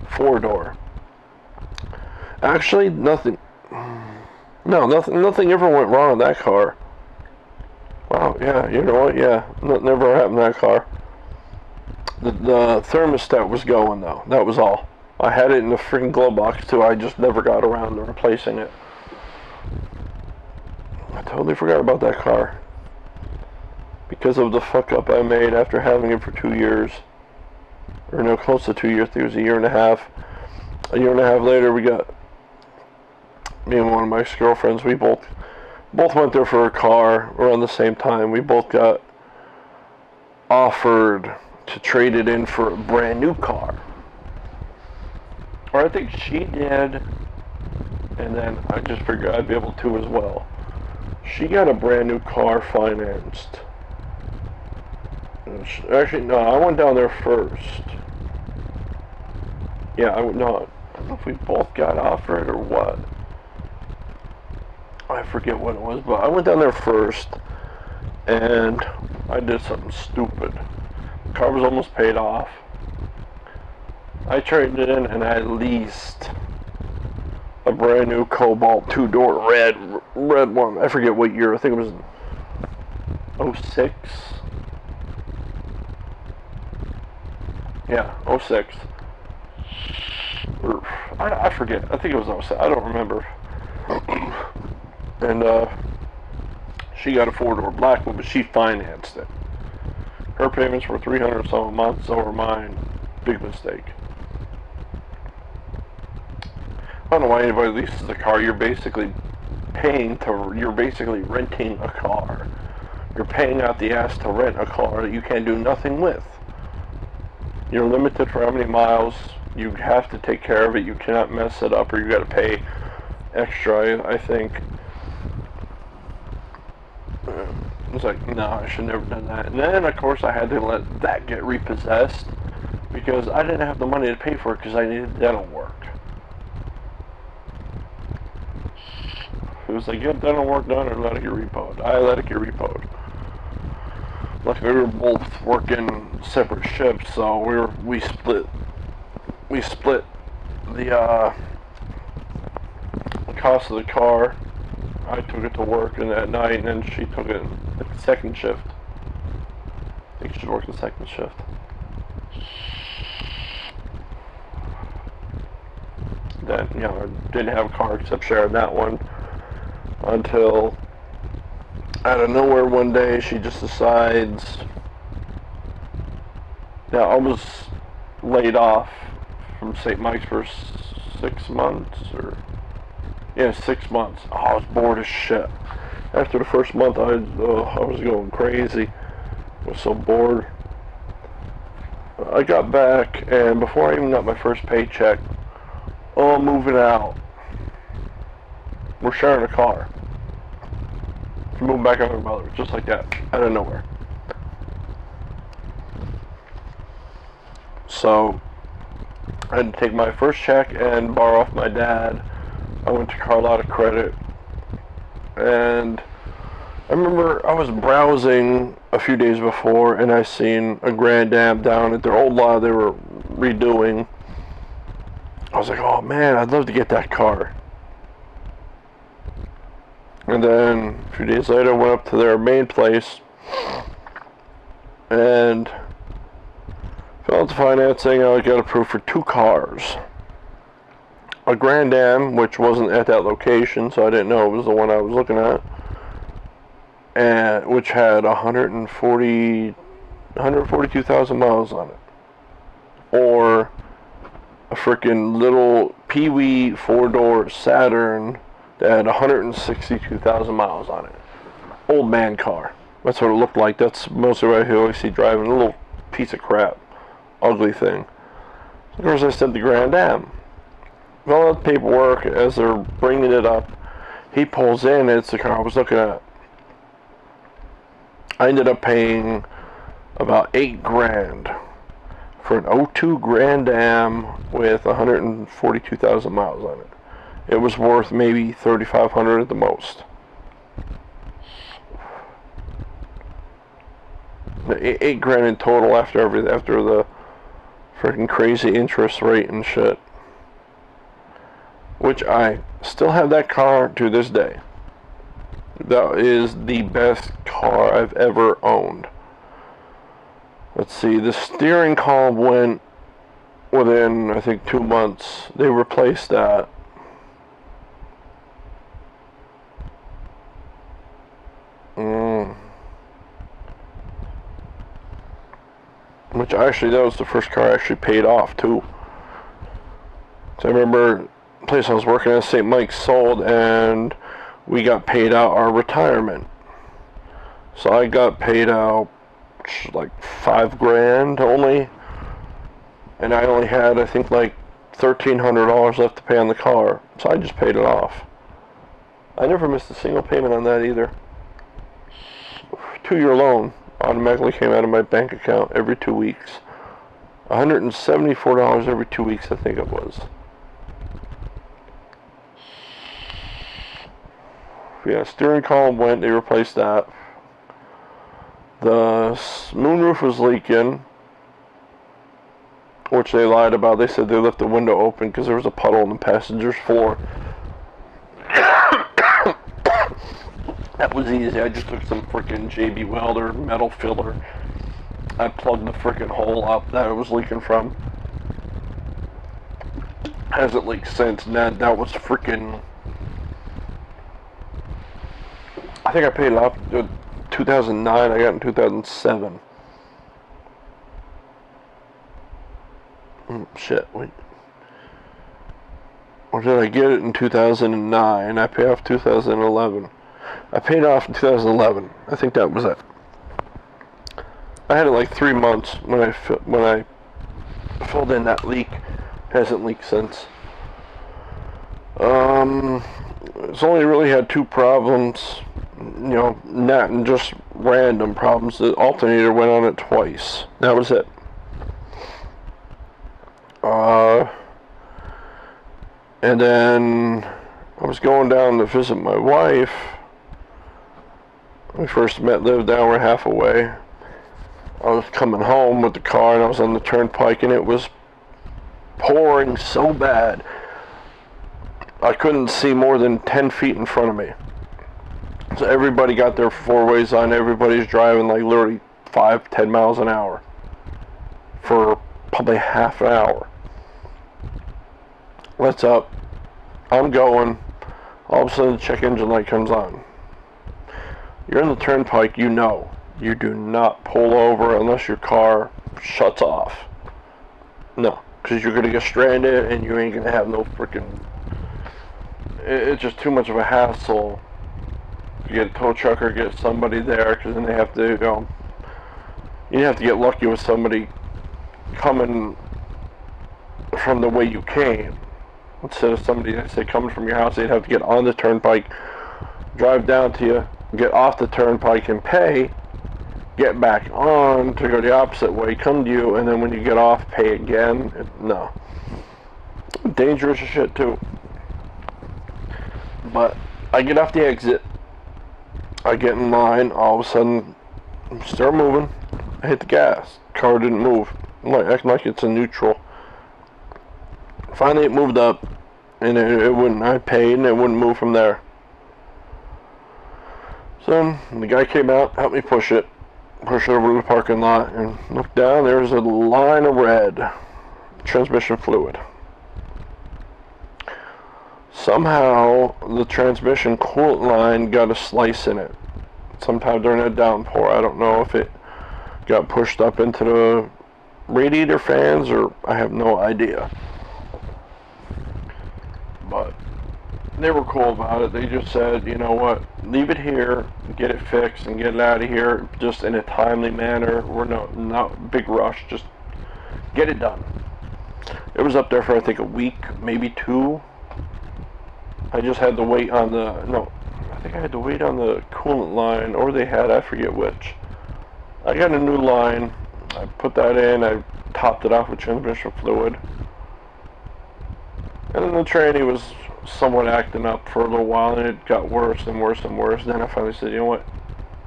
A: 4-door. Actually, nothing ever went wrong in that car. Wow, yeah, you know what, yeah, never happened in that car. The thermostat was going, though, that was all. I had it in the freaking glove box, too, I just never got around to replacing it. I totally forgot about that car. Because of the fuck up I made after having it for 2 years. Or no, close to 2 years. I think it was a year and a half. A year and a half later, me and one of my ex-girlfriends, we both went there for a car around the same time. We both got offered to trade it in for a brand new car. Or I think she did, and then I just figured I'd be able to as well. She got a brand new car financed. Actually, no, I went down there first. Yeah, I don't know if we both got offered or what. I forget what it was, but I went down there first, and I did something stupid. The car was almost paid off. I traded it in, and I leased a brand new Cobalt 2-door red one. I forget what year. I think it was 06. Yeah, 06. I forget. I think it was 06. I don't remember. And she got a 4-door black one, but she financed it. Her payments were $300 some a month, so were mine. Big mistake. I don't know why anybody leases a car. You're basically you're basically renting a car. You're paying out the ass to rent a car that you can't do nothing with. You're limited for how many miles. You have to take care of it. You cannot mess it up, or you got to pay extra, I think. It's like, no, I should never done that. And then, of course, I had to let that get repossessed because I didn't have the money to pay for it because I needed dental work. It was like, get dental work done or let it get repoed. I let it get repoed. Luckily, we were both working separate shifts, so we split the cost of the car. I took it to work and at night, and then she took it at the second shift. I think she worked the second shift. Then, you know, I didn't have a car except sharing that one until out of nowhere one day she just decides. Now, I was laid off from St. Mike's for 6 months, or yeah, 6 months. Oh, I was bored as shit. After the first month, I was going crazy. I was so bored. I got back, and before I even got my first paycheck, oh, I'm moving out. We're sharing a car. Moving back on my mother, just like that, out of nowhere. So, I had to take my first check and borrow off my dad. I went to Carlotta Credit, and I remember I was browsing a few days before, and I seen a Grand Am down at their old lot they were redoing. I was like, oh man, I'd love to get that car. And then a few days later, I went up to their main place and filled out the financing. I got approved for 2 cars. A Grand Am, which wasn't at that location, so I didn't know it was the one I was looking at, and which had 142,000 miles on it. Or a freaking little Pee-wee 4-door Saturn that had 162,000 miles on it. Old man car. That's what it looked like. That's mostly what I always see driving. A little piece of crap. Ugly thing. So of course I said the Grand Am. All the paperwork, as they're bringing it up, he pulls in, and it's the car I was looking at. I ended up paying about $8,000 for an 02 Grand Am with 142,000 miles on it. It was worth maybe $3,500 at the most. $8,000 in total after the freaking crazy interest rate and shit. Which I still have that car to this day. That is the best car I've ever owned. Let's see, the steering column went within, I think, 2 months. They replaced that. Which actually, that was the first car I actually paid off too. So I remember the place I was working at, St. Mike's, sold, and we got paid out our retirement. So I got paid out like $5,000 only, and I only had, I think, like $1,300 left to pay on the car. So I just paid it off. I never missed a single payment on that either. 2-year loan automatically came out of my bank account every 2 weeks. $174 every 2 weeks, I think it was. Yeah, steering column went, they replaced that. The moonroof was leaking, which they lied about. They said they left the window open because there was a puddle on the passenger's floor. That was easy. I just took some freaking JB Welder metal filler. I plugged the freaking hole up that it was leaking from. Hasn't leaked since. And that was freaking... I think I paid it off in 2009. I got it in 2007. Shit, wait. Or did I get it in 2009? I paid off 2011. I paid off in 2011. I think that was it. I had it like 3 months when I filled in that leak. Hasn't leaked since. It's only really had 2 problems. You know, not just random problems. The alternator went on it twice. That was it. And then I was going down to visit my wife. We first met, lived an hour and a half away. I was coming home with the car and I was on the turnpike and it was pouring so bad I couldn't see more than 10 feet in front of me. So everybody got their 4-ways on. Everybody's driving like literally 5-10 miles an hour for probably half an hour. What's up? I'm going. All of a sudden the check engine light comes on. You're in the turnpike, you know. You do not pull over unless your car shuts off. No, because you're going to get stranded and you ain't going to have no freaking... It's just too much of a hassle to get a tow truck or get somebody there, because then they have to, you have to get lucky with somebody coming from the way you came. Instead of somebody, let's say, coming from your house, they'd have to get on the turnpike, drive down to you, get off the turnpike and pay, get back on to go the opposite way, come to you, and then when you get off, pay again. No. Dangerous as shit, too. But I get off the exit, I get in line, all of a sudden, start moving, I hit the gas, car didn't move, I'm like, acting like it's in neutral. Finally it moved up, and it wouldn't, I paid, and it wouldn't move from there. So the guy came out, helped me push it over to the parking lot, and looked down, there's a line of red transmission fluid. Somehow the transmission coolant line got a slice in it. Sometime during that downpour, I don't know if it got pushed up into the radiator fans or I have no idea. But they were cool about it. They just said, you know what, leave it here, get it fixed and get it out of here just in a timely manner. We're not big rush, just get it done. It was up there for I think a week, maybe 2. I just had to wait on I think I had to wait on the coolant line, or they had, I forget which. I got a new line, I put that in, I topped it off with transmission fluid. And then the tranny was somewhat acting up for a little while, and it got worse and worse and worse. Then I finally said, you know what,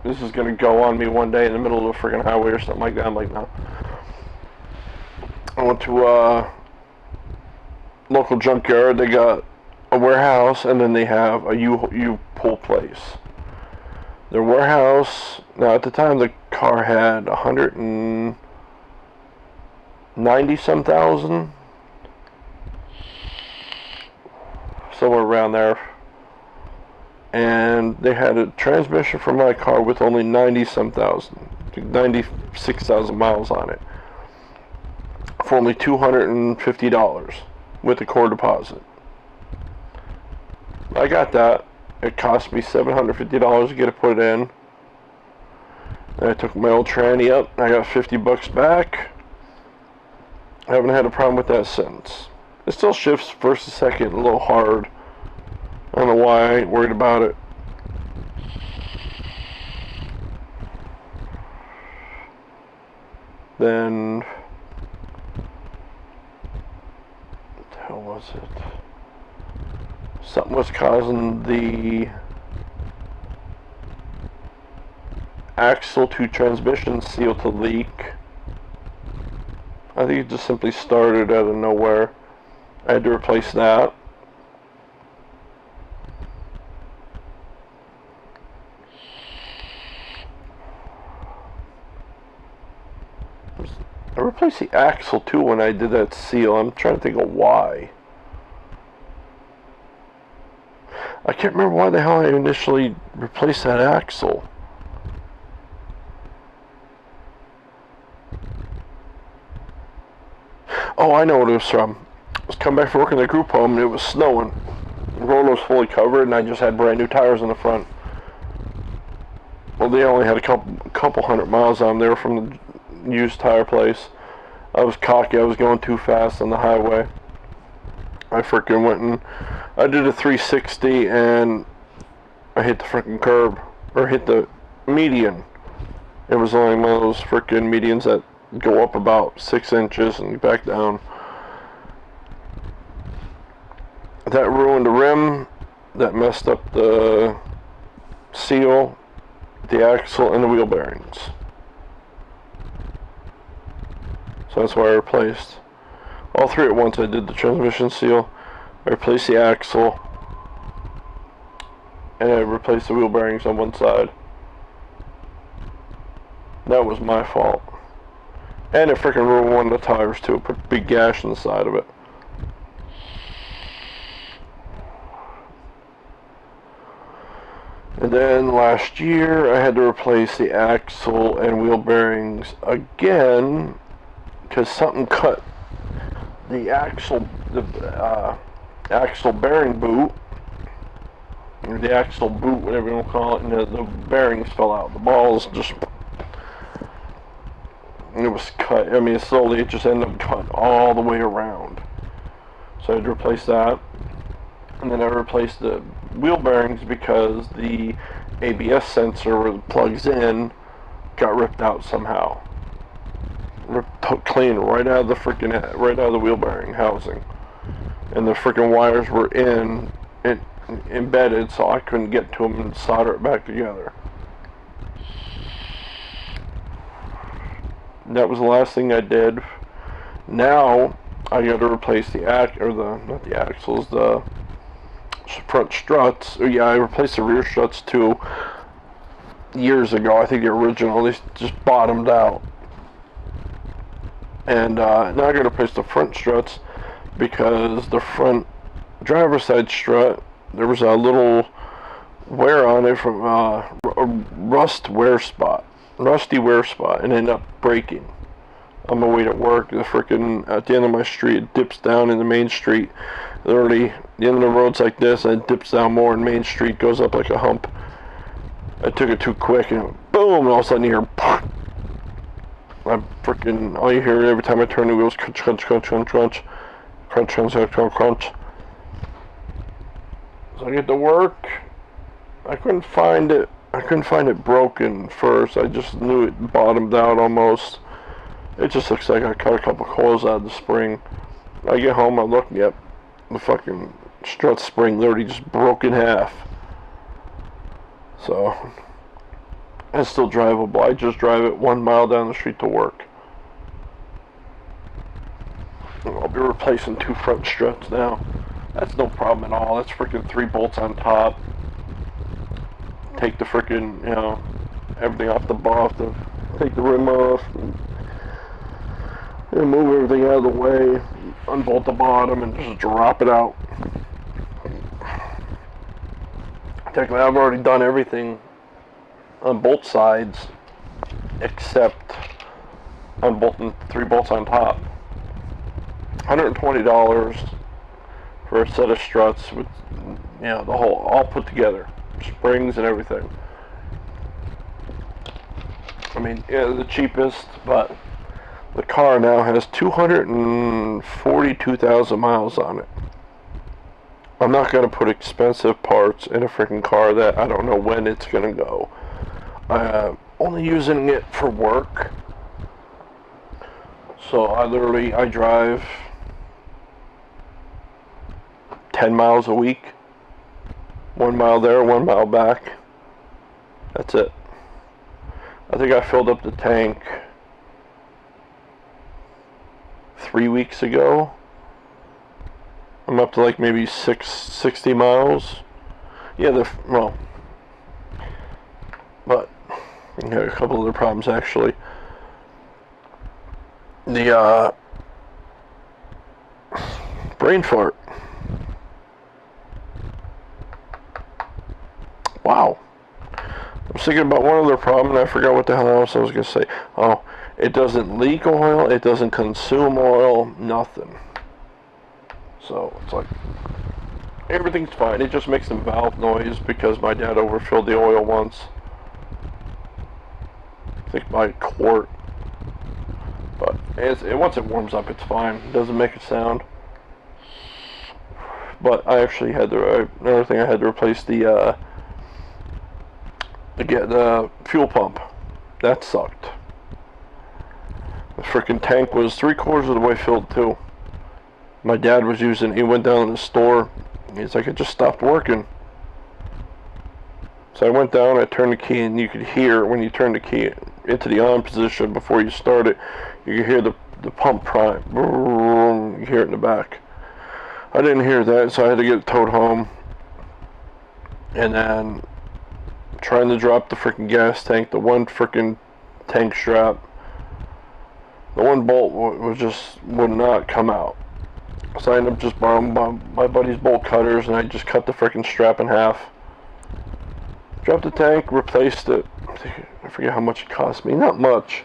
A: this is going to go on me one day in the middle of the freaking highway or something like that. I'm like, no. I went to a local junkyard. They got a warehouse, and then they have a U-pull place. Their warehouse, now at the time the car had 190-some thousand, somewhere around there, and they had a transmission for my car with only 90-some thousand, 96,000 miles on it, for only $250 with a core deposit. I got that. It cost me $750 to get it put in. And I took my old tranny up. I got 50 bucks back. I haven't had a problem with that since. It still shifts first to second a little hard. I don't know why. I ain't worried about it. Then what the hell was it? Something was causing the axle to transmission seal to leak. I think it just simply started out of nowhere. I had to replace that. I replaced the axle too when I did that seal. I'm trying to think of why. I can't remember why the hell I initially replaced that axle. Oh, I know what it was from. I was coming back from work in the group home, and it was snowing. The road was fully covered, and I just had brand new tires in the front. Well, they only had a couple hundred miles on them. They were from the used tire place. I was cocky. I was going too fast on the highway. I freaking went and I did a 360, and I hit the freaking curb, or hit the median. It was only one of those freaking medians that go up about 6 inches and back down. That ruined the rim. That messed up the seal, the axle, and the wheel bearings. So that's why I replaced all three at once. I did the transmission seal, I replaced the axle, and I replaced the wheel bearings on one side. That was my fault. And it freaking ruined one of the tires too. Put a big gash in the side of it. And then last year I had to replace the axle and wheel bearings again because something cut the axle bearing boot, or the axle boot, whatever you want to call it, and the bearings fell out. The balls just, it was cut. I mean, slowly it just ended up cut all the way around. So I had to replace that. And then I replaced the wheel bearings because the ABS sensor where it plugs in got ripped out somehow. Ripped clean right out of the wheel bearing housing. And the freaking wires were embedded, so I couldn't get to them and solder it back together. That was the last thing I did. Now I got to replace the the front struts. Yeah, I replaced the rear struts too years ago. I think the original, they just bottomed out. And now I got to replace the front struts because the front driver's side strut, there was a little wear on it from a rusty wear spot, and it ended up breaking. On my way to work, the freaking at the end of my street, it dips down in the main street. Literally, the end of the road's like this, and it dips down more, and Main Street goes up like a hump. I took it too quick, and boom! And all of a sudden you hear, all you hear every time I turn the wheels, crunch, crunch, crunch, crunch, crunch, crunch, crunch, crunch, crunch, crunch. So I get to work. I couldn't find it broken first. I just knew it bottomed out almost. It just looks like I cut a couple coils out of the spring. I get home, I look, yep, the fucking strut spring literally just broke in half. So, it's still drivable. I just drive it 1 mile down the street to work. I'll be replacing 2 front struts now. That's no problem at all. That's freaking 3 bolts on top. Take the freaking, everything off the bar, take the rim off, and move everything out of the way, unbolt the bottom, and just drop it out. Technically, I've already done everything on both sides except unbolting 3 bolts on top. $120 for a set of struts with, the whole, all put together, springs and everything. I mean, yeah, the cheapest, but the car now has 242,000 miles on it. I'm not going to put expensive parts in a freaking car that I don't know when it's going to go. I'm only using it for work. So I drive 10 miles a week. 1 mile there, 1 mile back. That's it. I think I filled up the tank 3 weeks ago. I'm up to like maybe 60 miles. Yeah, but I had a couple other problems actually. The brain fart. Wow. I was thinking about one other problem and I forgot what the hell else I was going to say. Oh, It doesn't leak oil, it doesn't consume oil, nothing. So it's like, everything's fine. It just makes some valve noise because my dad overfilled the oil once. I think by a quart. But once it warms up, it's fine. It doesn't make a sound. But I actually had to, another thing, I had to replace the fuel pump. That sucked. The freaking tank was 3/4 of the way filled too. My dad was using, he went down to the store, he's like, it just stopped working. So I went down, I turned the key, and you could hear, when you turn the key into the on position before you start it, you could hear the pump prime. You hear it in the back. I didn't hear that, so I had to get it towed home. And then, trying to drop the freaking gas tank, the one freaking tank strap, the one bolt would not come out. So I ended up just borrowing my buddy's bolt cutters, and I just cut the freaking strap in half. Dropped the tank, replaced it. I forget how much it cost me. Not much.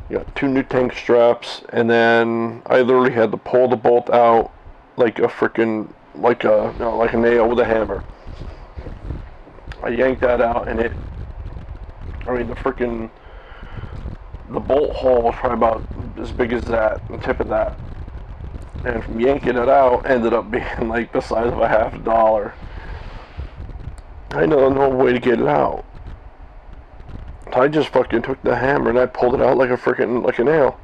A: You got 2 new tank straps, and then I literally had to pull the bolt out like a freaking, like a nail with a hammer. I yanked that out, and the bolt hole was probably about as big as that, the tip of that. And from yanking it out, ended up being like the size of a $50. I know no way to get it out. So I just fucking took the hammer and I pulled it out like a nail.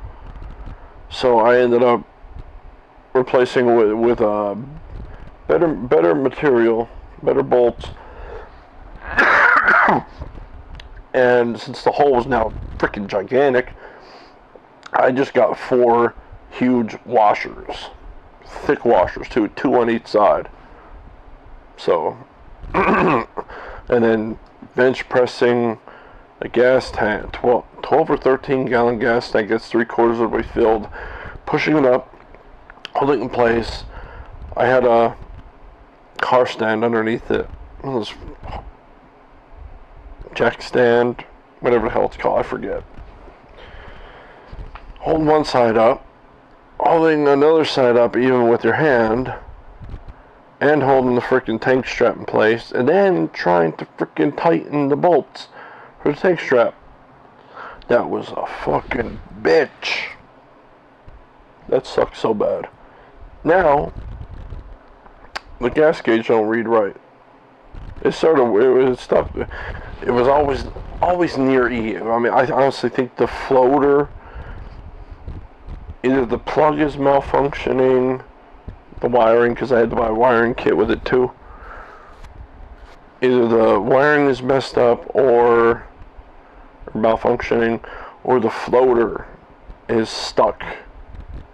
A: So I ended up replacing it with better material, better bolts. And since the hole was now freaking gigantic, I just got 4 huge washers, thick washers, two on each side. So, and then bench pressing a gas tank, 12 or 13 gallon gas tank that's 3/4 of the way filled, pushing it up, holding it in place. I had a car stand underneath it, one of those jack stand, whatever the hell it's called, I forget. Holding one side up, holding another side up even with your hand, and holding the freaking tank strap in place, and then trying to freaking tighten the bolts for the tank strap. That was a fucking bitch. That sucked so bad. Now, the gas gauge don't read right. It was always near E. I mean, I honestly think the floater, either the plug is malfunctioning, the wiring, because I had to buy a wiring kit with it too. Either the wiring is messed up or malfunctioning, or the floater is stuck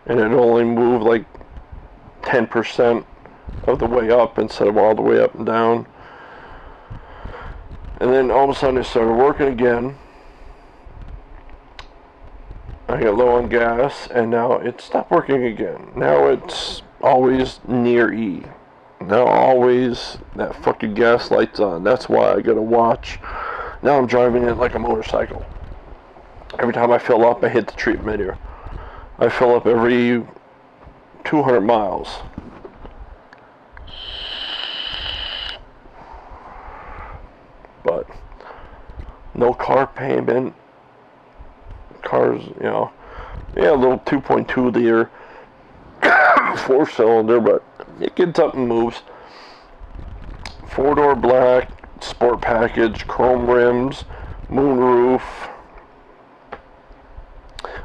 A: and it only moved like 10% of the way up instead of all the way up and down. And then all of a sudden it started working again. I got low on gas, and now it stopped working again. Now it's always near E. Now always that fucking gas light's on. That's why I gotta watch. Now I'm driving it like a motorcycle. Every time I fill up, I hit the treatment meter. I fill up every 200 miles. But no car payment. Cars, you know, yeah, a little 2.2 liter 4-cylinder, but it gets up and moves. 4-door black, sport package, chrome rims, moonroof.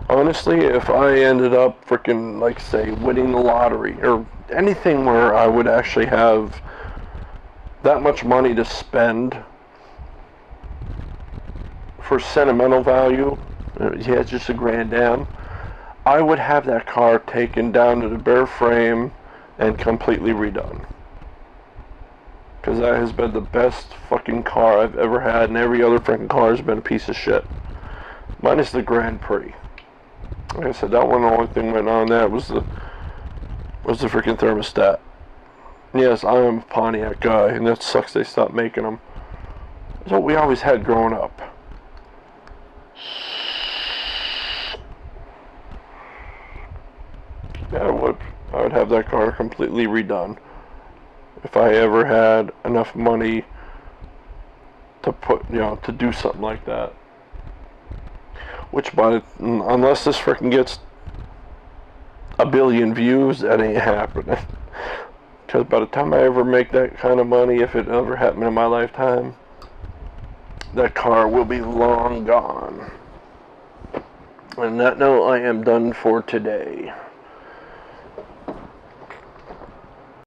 A: Honestly, if I ended up freaking, like, say, winning the lottery or anything where I would actually have that much money to spend for sentimental value, yeah, it's just a Grand Am, I would have that car taken down to the bare frame and completely redone. Because that has been the best fucking car I've ever had, and every other freaking car has been a piece of shit. Minus the Grand Prix. Like I said, that one, the only thing went on that was the freaking thermostat. Yes, I am a Pontiac guy, and that sucks they stopped making them. That's what we always had growing up. have that car completely redone. If I ever had enough money to put, to do something like that. Which, unless this freaking gets a billion views, that ain't happening. Because by the time I ever make that kind of money, if it ever happened in my lifetime, that car will be long gone. On that note, I am done for today.